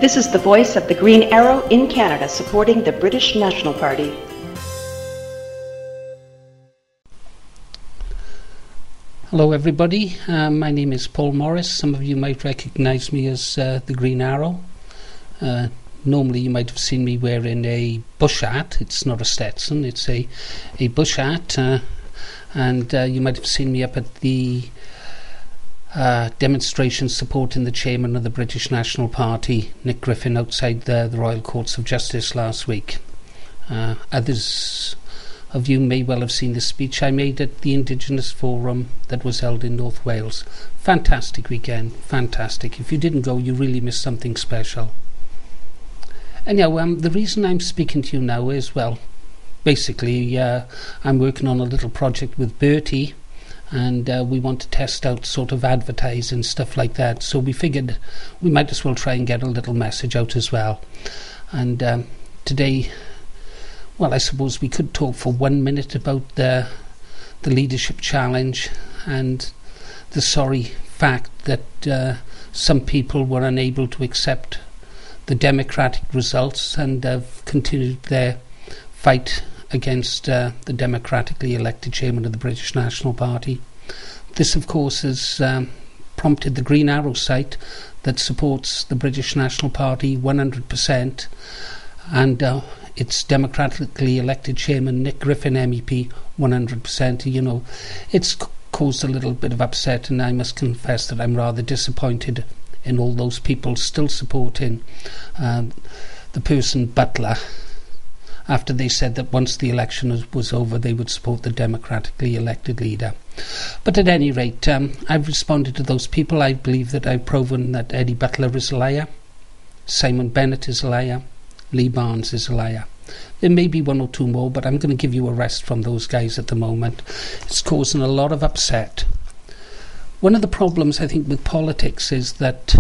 This is the voice of the Green Arrow in Canada supporting the British National Party. Hello everybody, my name is Paul Morris. Some of you might recognise me as the Green Arrow. Normally you might have seen me wearing a bush hat. It's not a Stetson, it's a bush hat, and you might have seen me up at the demonstration supporting the chairman of the British National Party, Nick Griffin, outside the Royal Courts of Justice last week. Others of you may well have seen the speech I made at the Indigenous Forum that was held in North Wales. Fantastic weekend, fantastic. If you didn't go, you really missed something special. Anyhow, the reason I'm speaking to you now is, well, basically I'm working on a little project with Bertie, and we want to test out sort of advertising, stuff like that. So we figured we might as well try and get a little message out as well. And today, well, I suppose we could talk for 1 minute about the leadership challenge and the sorry fact that some people were unable to accept the democratic results and have continued their fight against the democratically elected chairman of the British National Party. This, of course, has prompted the Green Arrow site that supports the British National Party 100%, and its democratically elected chairman, Nick Griffin MEP, 100%. You know, it's caused a little bit of upset, and I must confess that I'm rather disappointed in all those people still supporting the person Butler, after they said that once the election was over they would support the democratically elected leader. But at any rate, I've responded to those people. I believe that I've proven that Eddie Butler is a liar, Simon Bennett is a liar, Lee Barnes is a liar. There may be one or two more, but I'm going to give you a rest from those guys at the moment. It's causing a lot of upset. One of the problems, I think, with politics is that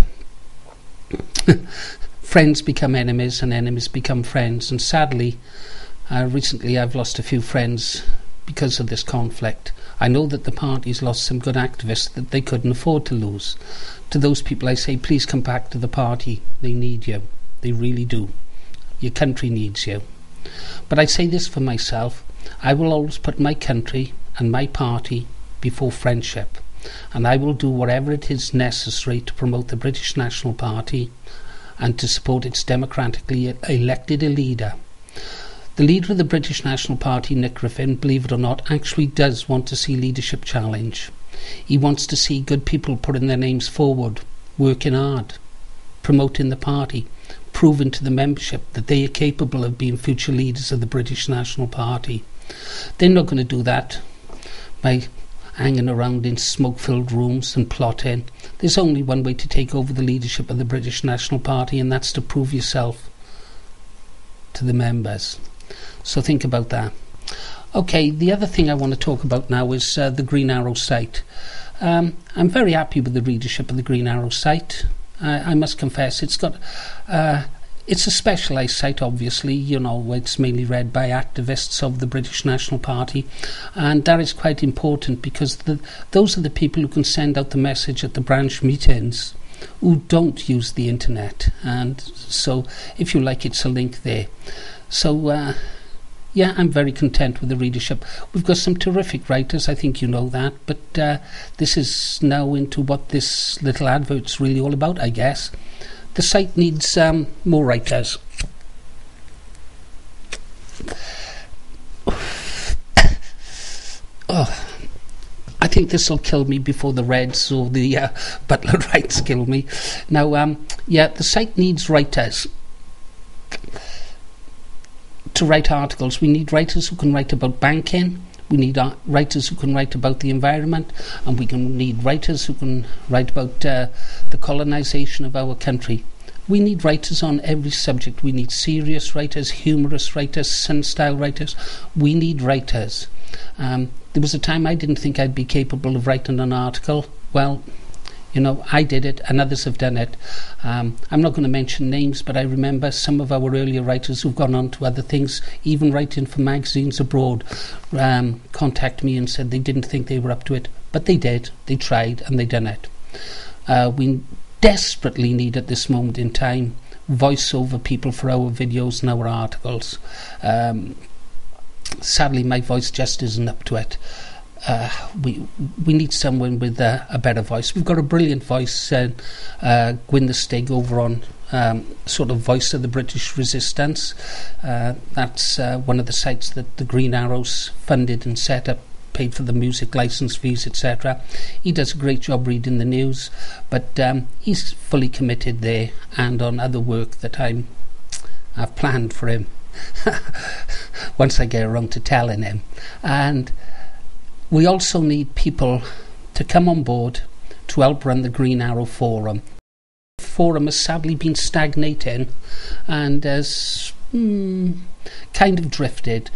friends become enemies and enemies become friends. And sadly, recently I've lost a few friends because of this conflict. I know that the party's lost some good activists that they couldn't afford to lose. To those people I say, please come back to the party. They need you. They really do. Your country needs you. But I say this for myself. I will always put my country and my party before friendship. And I will do whatever it is necessary to promote the British National Party and to support its democratically elected leader. The leader of the British National Party, Nick Griffin, believe it or not, actually does want to see leadership challenge. He wants to see good people putting their names forward, working hard, promoting the party, proving to the membership that they are capable of being future leaders of the British National Party. They're not going to do that by hanging around in smoke-filled rooms and plotting. There's only one way to take over the leadership of the British National Party, and that's to prove yourself to the members. So think about that. Okay, the other thing I want to talk about now is the Green Arrow site. I'm very happy with the readership of the Green Arrow site. I must confess, it's got it's a specialised site, obviously. You know, it's mainly read by activists of the British National Party, and that is quite important because those are the people who can send out the message at the branch meetings who don't use the internet. And so, if you like, it's a link there. So, yeah, I'm very content with the readership. We've got some terrific writers, I think you know that, but this is now into what this little advert's really all about, I guess. The site needs more writers. Oh, I think this will kill me before the Reds or the Butler Rights kill me. Now, yeah, the site needs writers to write articles. We need writers who can write about banking. We need writers who can write about the environment, and we can need writers who can write about the colonisation of our country. We need writers on every subject. We need serious writers, humorous writers, sun-style writers. We need writers. There was a time I didn't think I'd be capable of writing an article. Well, you know, I did it and others have done it. I'm not going to mention names, but I remember some of our earlier writers who've gone on to other things, even writing for magazines abroad, contact me and said they didn't think they were up to it, but they did. They tried and they done it. We desperately need at this moment in time voice over people for our videos and our articles. Sadly, my voice just isn't up to it. We need someone with a better voice. We've got a brilliant voice, Gwyn the Stig over on sort of Voice of the British Resistance. That's one of the sites that the Green Arrows funded and set up, paid for the music license fees, etc. He does a great job reading the news, but he's fully committed there and on other work that I've planned for him once I get around to telling him. And we also need people to come on board to help run the Green Arrow Forum. The forum has sadly been stagnating and has kind of drifted.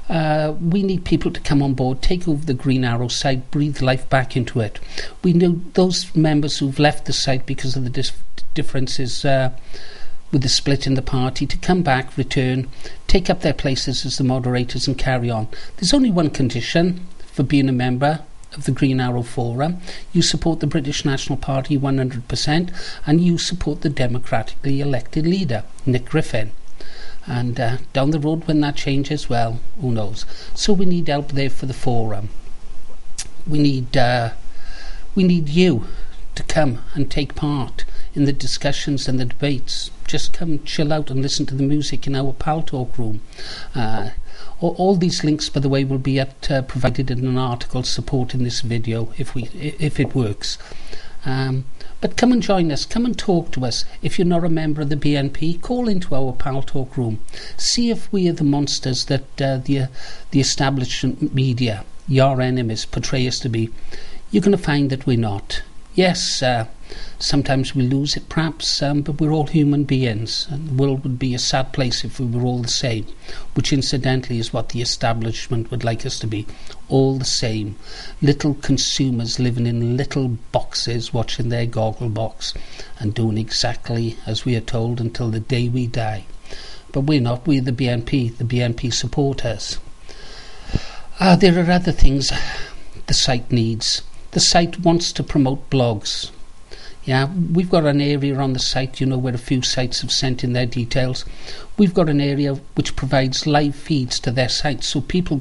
We need people to come on board, take over the Green Arrow site, breathe life back into it. We know those members who've left the site because of the differences with the split in the party to come back, return, take up their places as the moderators and carry on. There's only one condition for being a member of the Green Arrow Forum. You support the British National Party 100% and you support the democratically elected leader, Nick Griffin. And down the road when that changes, well, who knows. So we need help there for the forum. We need you to come and take part in the discussions and the debates. Just come chill out and listen to the music in our Pal Talk room. All these links, by the way, will be provided in an article supporting this video if it works. But come and join us, come and talk to us. If you're not a member of the BNP, call into our Pal Talk room. See if we are the monsters that the establishment media, your enemies, portray us to be. You're going to find that we're not. Yes, sometimes we lose it perhaps, but we're all human beings, and the world would be a sad place if we were all the same, which incidentally is what the establishment would like us to be, all the same. Little consumers living in little boxes, watching their goggle box and doing exactly as we are told until the day we die. But we're not, we're the BNP support us. There are other things the site needs. The site wants to promote blogs. Yeah, we've got an area on the site, where a few sites have sent in their details. We've got an area which provides live feeds to their site, so people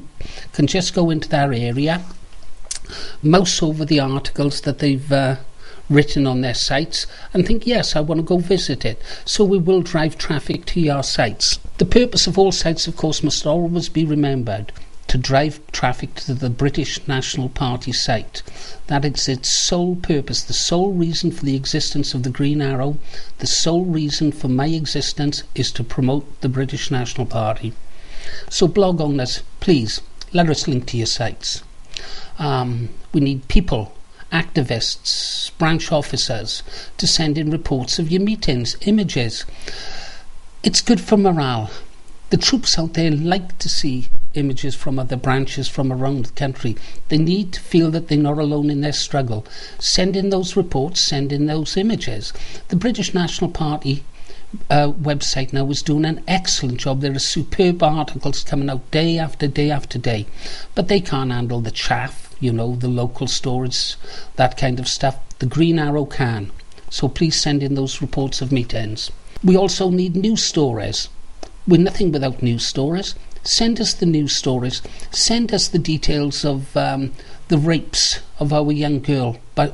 can just go into their area, mouse over the articles that they've written on their sites and think, yes, I want to go visit it. So we will drive traffic to your sites. The purpose of all sites, of course, must always be remembered: to drive traffic to the British National Party site. That is its sole purpose, the sole reason for the existence of the Green Arrow, the sole reason for my existence is to promote the British National Party. So blog owners, please, let us link to your sites. We need people, activists, branch officers, to send in reports of your meetings, images. It's good for morale. The troops out there like to see images from other branches from around the country. They need to feel that they're not alone in their struggle. Send in those reports, send in those images. The British National Party website now is doing an excellent job. There are superb articles coming out day after day after day, but they can't handle the chaff, the local stories, that kind of stuff. The Green Arrow can. So please send in those reports of meetings. We also need news stories. We're nothing without news stories. Send us the news stories. Send us the details of the rapes of our young girls by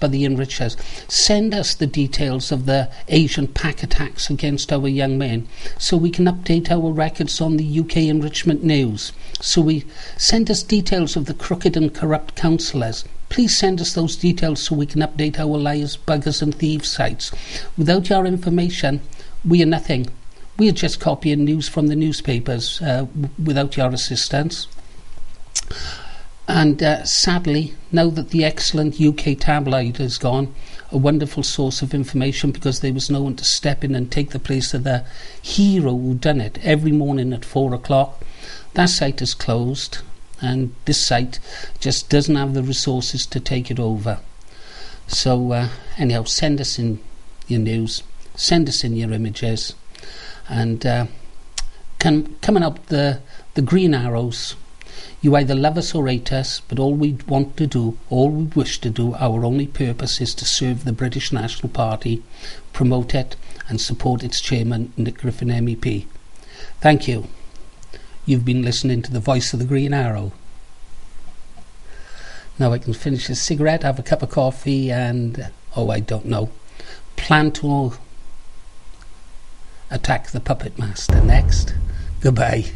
the enrichers. Send us the details of the Asian pack attacks against our young men, so we can update our records on the UK enrichment news. So we send us details of the crooked and corrupt councillors. Please send us those details so we can update our liars, buggers and thieves sites. Without your information, we are nothing. We are just copying news from the newspapers without your assistance. And sadly, now that the excellent UK tabloid is gone, a wonderful source of information because there was no one to step in and take the place of the hero who done it every morning at 4 o'clock, that site is closed, and this site just doesn't have the resources to take it over. So anyhow, send us in your news, send us in your images. And coming up the Green Arrows, you either love us or hate us, but all we want to do, all we wish to do, our only purpose is to serve the British National Party, promote it and support its chairman, Nick Griffin MEP. Thank you. You've been listening to the voice of the Green Arrow. Now I can finish a cigarette, have a cup of coffee and, I don't know, plan to attack the puppet master next. Goodbye.